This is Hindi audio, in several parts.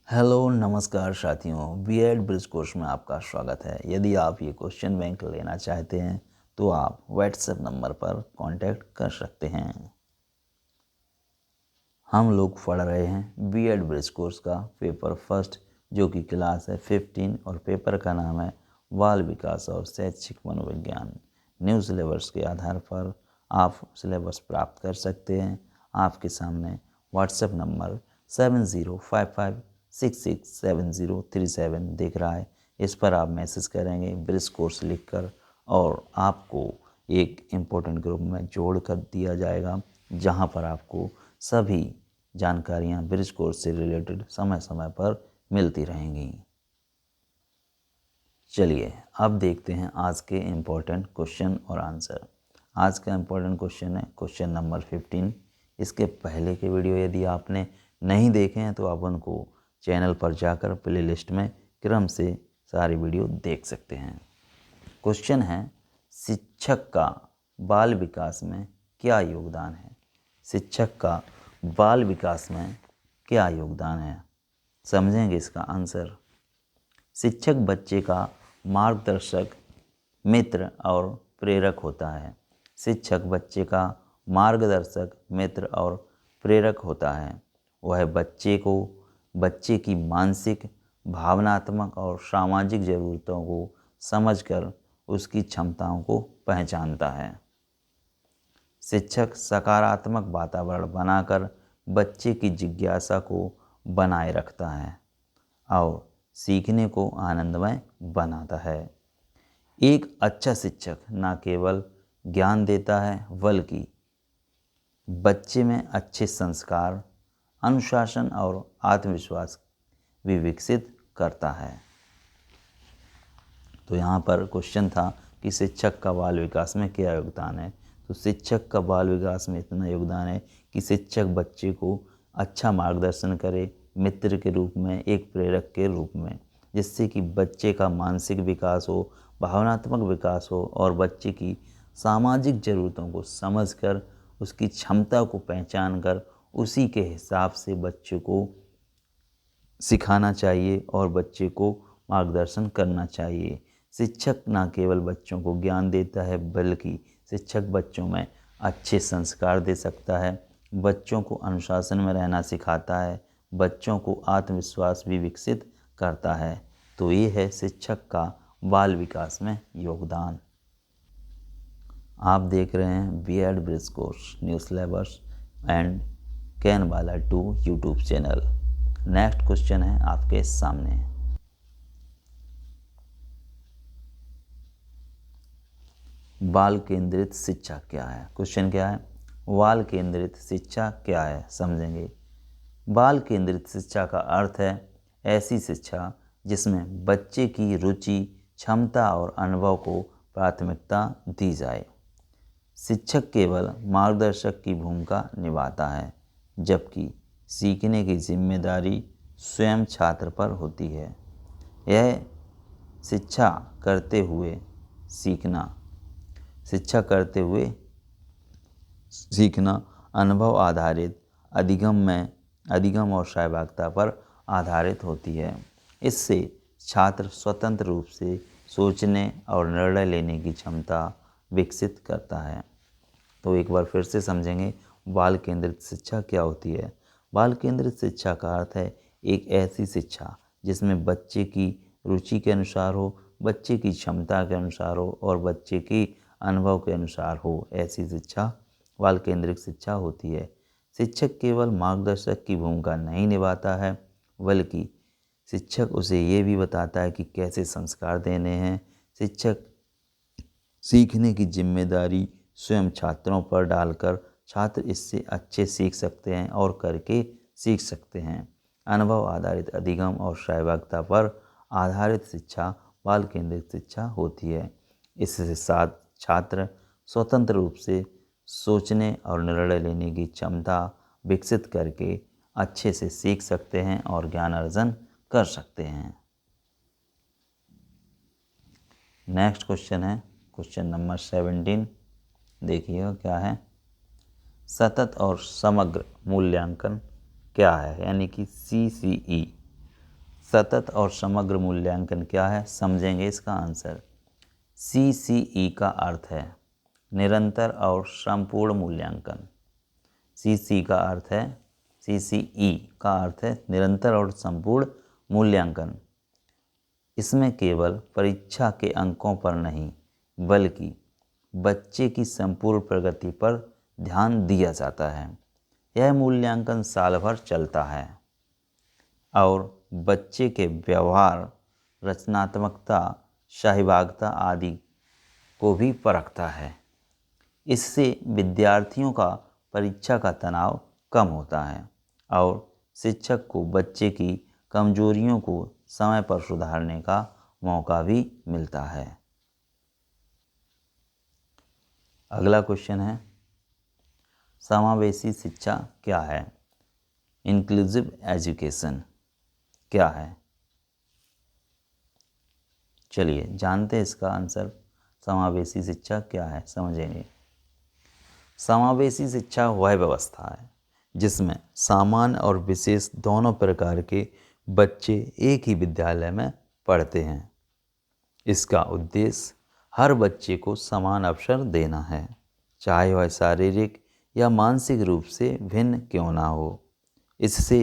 हेलो नमस्कार साथियों, बीएड ब्रिज कोर्स में आपका स्वागत है। यदि आप ये क्वेश्चन बैंक लेना चाहते हैं तो आप व्हाट्सएप नंबर पर कांटेक्ट कर सकते हैं। हम लोग पढ़ रहे हैं बीएड ब्रिज कोर्स का पेपर फर्स्ट, जो कि क्लास है 15 और पेपर का नाम है बाल विकास और शैक्षिक मनोविज्ञान। न्यू सिलेबस के आधार पर आप सिलेबस प्राप्त कर सकते हैं। आपके सामने व्हाट्सएप नंबर 7055667037 दिख रहा है। इस पर आप मैसेज करेंगे ब्रिज कोर्स लिखकर और आपको एक इम्पोर्टेंट ग्रुप में जोड़ कर दिया जाएगा, जहां पर आपको सभी जानकारियां ब्रिज कोर्स से रिलेटेड समय समय पर मिलती रहेंगी। चलिए अब देखते हैं आज के इम्पोर्टेंट क्वेश्चन और आंसर। आज का इम्पोर्टेंट क्वेश्चन है क्वेश्चन नंबर 15। इसके पहले के वीडियो यदि आपने नहीं देखे हैं तो आप उनको चैनल पर जाकर प्लेलिस्ट में क्रम से सारे वीडियो देख सकते हैं। क्वेश्चन है, शिक्षक का बाल विकास में क्या योगदान है? शिक्षक का बाल विकास में क्या योगदान है, समझेंगे इसका आंसर। शिक्षक बच्चे का मार्गदर्शक, मित्र और प्रेरक होता है। शिक्षक बच्चे का मार्गदर्शक, मित्र और प्रेरक होता है। वह बच्चे की मानसिक, भावनात्मक और सामाजिक ज़रूरतों को समझकर उसकी क्षमताओं को पहचानता है। शिक्षक सकारात्मक वातावरण बनाकर बच्चे की जिज्ञासा को बनाए रखता है और सीखने को आनंदमय बनाता है। एक अच्छा शिक्षक न केवल ज्ञान देता है बल्कि बच्चे में अच्छे संस्कार, अनुशासन और आत्मविश्वास भी विकसित करता है। तो यहाँ पर क्वेश्चन था कि शिक्षक का बाल विकास में क्या योगदान है। तो शिक्षक का बाल विकास में इतना योगदान है कि शिक्षक बच्चे को अच्छा मार्गदर्शन करे, मित्र के रूप में, एक प्रेरक के रूप में, जिससे कि बच्चे का मानसिक विकास हो, भावनात्मक विकास हो और बच्चे की सामाजिक ज़रूरतों को समझकर उसकी क्षमता को पहचान कर उसी के हिसाब से बच्चे को सिखाना चाहिए और बच्चे को मार्गदर्शन करना चाहिए। शिक्षक न केवल बच्चों को ज्ञान देता है बल्कि शिक्षक बच्चों में अच्छे संस्कार दे सकता है, बच्चों को अनुशासन में रहना सिखाता है, बच्चों को आत्मविश्वास भी विकसित करता है। तो ये है शिक्षक का बाल विकास में योगदान। आप देख रहे हैं BEd bridge course new syllabus and कैनवाला 2 यूट्यूब चैनल। नेक्स्ट क्वेश्चन है आपके सामने। बाल केंद्रित शिक्षा क्या है? क्वेश्चन क्या है? बाल केंद्रित शिक्षा क्या है, समझेंगे। बाल केंद्रित शिक्षा का अर्थ है ऐसी शिक्षा जिसमें बच्चे की रुचि, क्षमता और अनुभव को प्राथमिकता दी जाए। शिक्षक केवल मार्गदर्शक की भूमिका निभाता है, जबकि सीखने की जिम्मेदारी स्वयं छात्र पर होती है। यह शिक्षा करते हुए सीखना अनुभव आधारित, अधिगम और सहभागिता पर आधारित होती है। इससे छात्र स्वतंत्र रूप से सोचने और निर्णय लेने की क्षमता विकसित करता है। तो एक बार फिर से समझेंगे बाल केंद्रित शिक्षा क्या होती है। बाल केंद्रित शिक्षा का अर्थ है एक ऐसी शिक्षा जिसमें बच्चे की रुचि के अनुसार हो, बच्चे की क्षमता के अनुसार हो और बच्चे की अनुभव के अनुसार हो। ऐसी शिक्षा बाल केंद्रित शिक्षा होती है। शिक्षक केवल मार्गदर्शक की भूमिका नहीं निभाता है बल्कि शिक्षक उसे ये भी बताता है कि कैसे संस्कार देने हैं। शिक्षक सीखने की जिम्मेदारी स्वयं छात्रों पर डालकर छात्र इससे अच्छे सीख सकते हैं और करके सीख सकते हैं। अनुभव आधारित, अधिगम और सहभागिता पर आधारित शिक्षा बाल केंद्रित शिक्षा होती है। इसके साथ छात्र स्वतंत्र रूप से सोचने और निर्णय लेने की क्षमता विकसित करके अच्छे से सीख सकते हैं और ज्ञान अर्जन कर सकते हैं। नेक्स्ट क्वेश्चन है क्वेश्चन नंबर 17। देखिए क्या है। सतत और समग्र मूल्यांकन क्या है, यानी कि CCE। सतत और समग्र मूल्यांकन क्या है, समझेंगे इसका आंसर। CCE का अर्थ है निरंतर और संपूर्ण मूल्यांकन। CCE का अर्थ है CCE का अर्थ है निरंतर और संपूर्ण मूल्यांकन। इसमें केवल परीक्षा के अंकों पर नहीं बल्कि बच्चे की संपूर्ण प्रगति पर ध्यान दिया जाता है। यह मूल्यांकन साल भर चलता है और बच्चे के व्यवहार, रचनात्मकता, सहभागिता आदि को भी परखता है। इससे विद्यार्थियों का परीक्षा का तनाव कम होता है और शिक्षक को बच्चे की कमजोरियों को समय पर सुधारने का मौका भी मिलता है। अगला क्वेश्चन है, समावेशी शिक्षा क्या है? इंक्लूसिव एजुकेशन क्या है? चलिए जानते हैं इसका आंसर। समावेशी शिक्षा क्या है, समझेंगे। समावेशी शिक्षा वह व्यवस्था है जिसमें सामान्य और विशेष दोनों प्रकार के बच्चे एक ही विद्यालय में पढ़ते हैं। इसका उद्देश्य हर बच्चे को समान अवसर देना है, चाहे वह शारीरिक या मानसिक रूप से भिन्न क्यों ना हो। इससे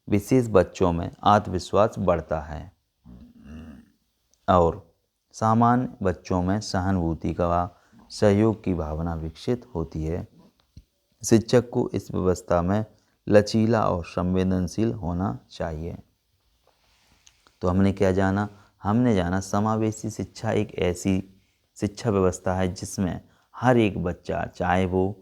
विशेष बच्चों में आत्मविश्वास बढ़ता है और सामान्य बच्चों में सहानुभूति का सहयोग की भावना विकसित होती है। शिक्षक को इस व्यवस्था में लचीला और संवेदनशील होना चाहिए। तो हमने क्या जाना? हमने जाना समावेशी शिक्षा एक ऐसी शिक्षा व्यवस्था है जिसमें हर एक बच्चा, चाहे वो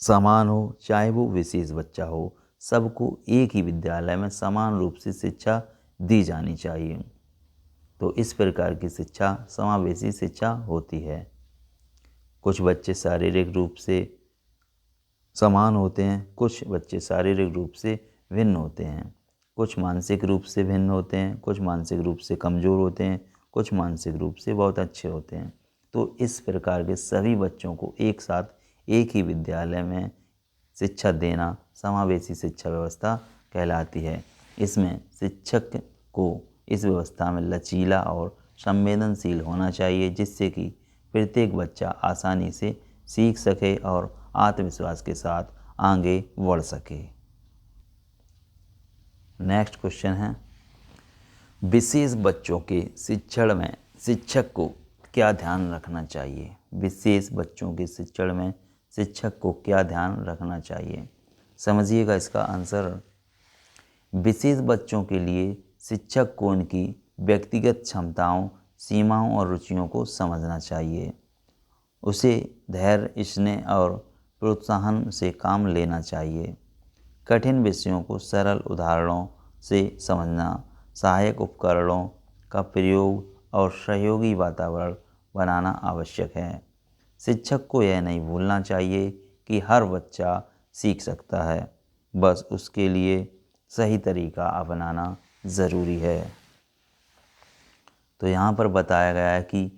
समान हो चाहे वो विशेष बच्चा हो, सबको एक ही विद्यालय में समान रूप से शिक्षा दी जानी चाहिए। तो इस प्रकार की शिक्षा समावेशी शिक्षा होती है। कुछ बच्चे शारीरिक रूप से समान होते हैं, कुछ बच्चे शारीरिक रूप से भिन्न होते हैं, कुछ मानसिक रूप से भिन्न होते हैं, कुछ मानसिक रूप से कमज़ोर होते हैं, कुछ मानसिक रूप से बहुत अच्छे होते हैं। तो इस प्रकार के सभी बच्चों को एक साथ एक ही विद्यालय में शिक्षा देना समावेशी शिक्षा व्यवस्था कहलाती है। इसमें शिक्षक को इस व्यवस्था में लचीला और संवेदनशील होना चाहिए, जिससे कि प्रत्येक बच्चा आसानी से सीख सके और आत्मविश्वास के साथ आगे बढ़ सके। नेक्स्ट क्वेश्चन है, विशेष बच्चों के शिक्षण में शिक्षक को क्या ध्यान रखना चाहिए? विशेष बच्चों के शिक्षण में शिक्षक को क्या ध्यान रखना चाहिए, समझिएगा इसका आंसर। विशेष बच्चों के लिए शिक्षक को उनकी व्यक्तिगत क्षमताओं, सीमाओं और रुचियों को समझना चाहिए। उसे धैर्य, स्नेह और प्रोत्साहन से काम लेना चाहिए। कठिन विषयों को सरल उदाहरणों से समझना, सहायक उपकरणों का प्रयोग और सहयोगी वातावरण बनाना आवश्यक है। शिक्षक को यह नहीं भूलना चाहिए कि हर बच्चा सीख सकता है, बस उसके लिए सही तरीका अपनाना ज़रूरी है। तो यहाँ पर बताया गया है कि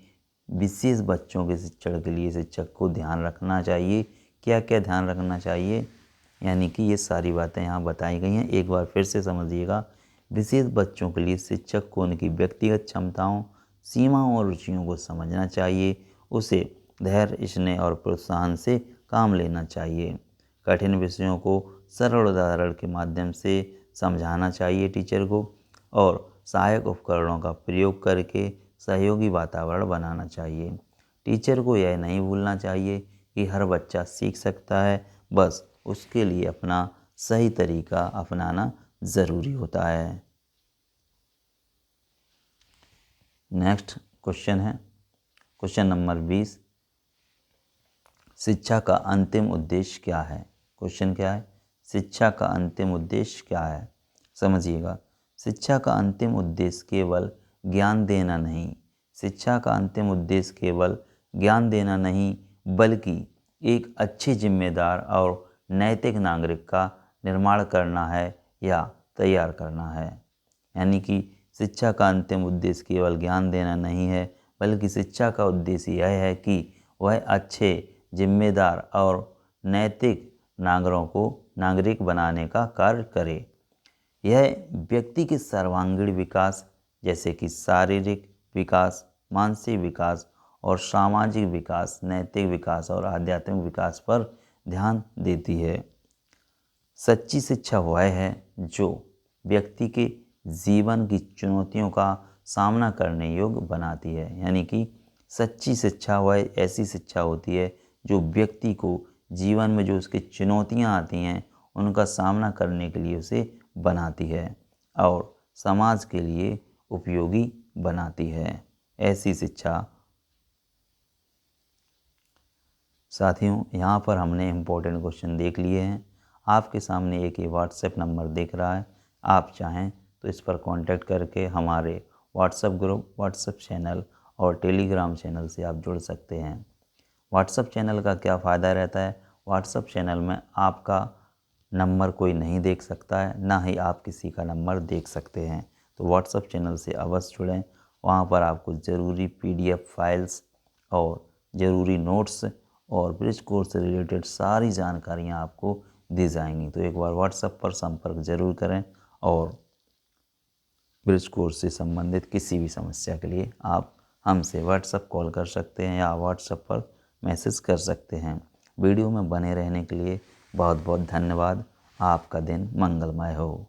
विशेष बच्चों के शिक्षण के लिए शिक्षक को ध्यान रखना चाहिए। क्या क्या ध्यान रखना चाहिए, यानी कि ये सारी बातें यहाँ बताई गई हैं। एक बार फिर से समझिएगा। विशेष बच्चों के लिए शिक्षक को उनकी व्यक्तिगत क्षमताओं, सीमाओं और रुचियों को समझना चाहिए। उसे धैर्य, स्नेह और प्रोत्साहन से काम लेना चाहिए। कठिन विषयों को सरल उदाहरण के माध्यम से समझाना चाहिए टीचर को, और सहायक उपकरणों का प्रयोग करके सहयोगी वातावरण बनाना चाहिए। टीचर को यह नहीं भूलना चाहिए कि हर बच्चा सीख सकता है, बस उसके लिए अपना सही तरीका अपनाना ज़रूरी होता है। नेक्स्ट क्वेश्चन है क्वेश्चन नंबर 20, शिक्षा का अंतिम उद्देश्य क्या है? क्वेश्चन क्या है? शिक्षा का अंतिम उद्देश्य क्या है, समझिएगा। शिक्षा का अंतिम उद्देश्य केवल ज्ञान देना नहीं, शिक्षा का अंतिम उद्देश्य केवल ज्ञान देना नहीं बल्कि एक अच्छे जिम्मेदार और नैतिक नागरिक का निर्माण करना है या तैयार करना है। यानी कि शिक्षा का अंतिम उद्देश्य केवल ज्ञान देना नहीं है, बल्कि शिक्षा का उद्देश्य यह है कि वह अच्छे, जिम्मेदार और नैतिक नागरिक बनाने का कार्य करे। यह व्यक्ति के सर्वांगीण विकास जैसे कि शारीरिक विकास, मानसिक विकास और सामाजिक विकास, नैतिक विकास और आध्यात्मिक विकास पर ध्यान देती है। सच्ची शिक्षा वह है जो व्यक्ति के जीवन की चुनौतियों का सामना करने योग्य बनाती है। यानी कि सच्ची शिक्षा वह ऐसी शिक्षा होती है जो व्यक्ति को जीवन में जो उसकी चुनौतियां आती हैं उनका सामना करने के लिए उसे बनाती है और समाज के लिए उपयोगी बनाती है। ऐसी शिक्षा। साथियों, यहाँ पर हमने इम्पोर्टेंट क्वेश्चन देख लिए हैं। आपके सामने एक ये व्हाट्सएप नंबर दिख रहा है। आप चाहें तो इस पर कांटेक्ट करके हमारे व्हाट्सएप ग्रुप, व्हाट्सएप चैनल और टेलीग्राम चैनल से आप जुड़ सकते हैं। व्हाट्सएप चैनल का क्या फ़ायदा रहता है? व्हाट्सएप चैनल में आपका नंबर कोई नहीं देख सकता है, ना ही आप किसी का नंबर देख सकते हैं। तो व्हाट्सएप चैनल से अवश्य जुड़ें। वहाँ पर आपको ज़रूरी PDF फाइल्स और ज़रूरी नोट्स और ब्रिज कोर्स से रिलेटेड सारी जानकारियाँ आपको दी जाएंगी। तो एक बार व्हाट्सएप पर संपर्क जरूर करें और ब्रिज कोर्स से संबंधित किसी भी समस्या के लिए आप हमसे व्हाट्सएप कॉल कर सकते हैं या व्हाट्सएप पर मैसेज कर सकते हैं। वीडियो में बने रहने के लिए बहुत बहुत धन्यवाद। आपका दिन मंगलमय हो।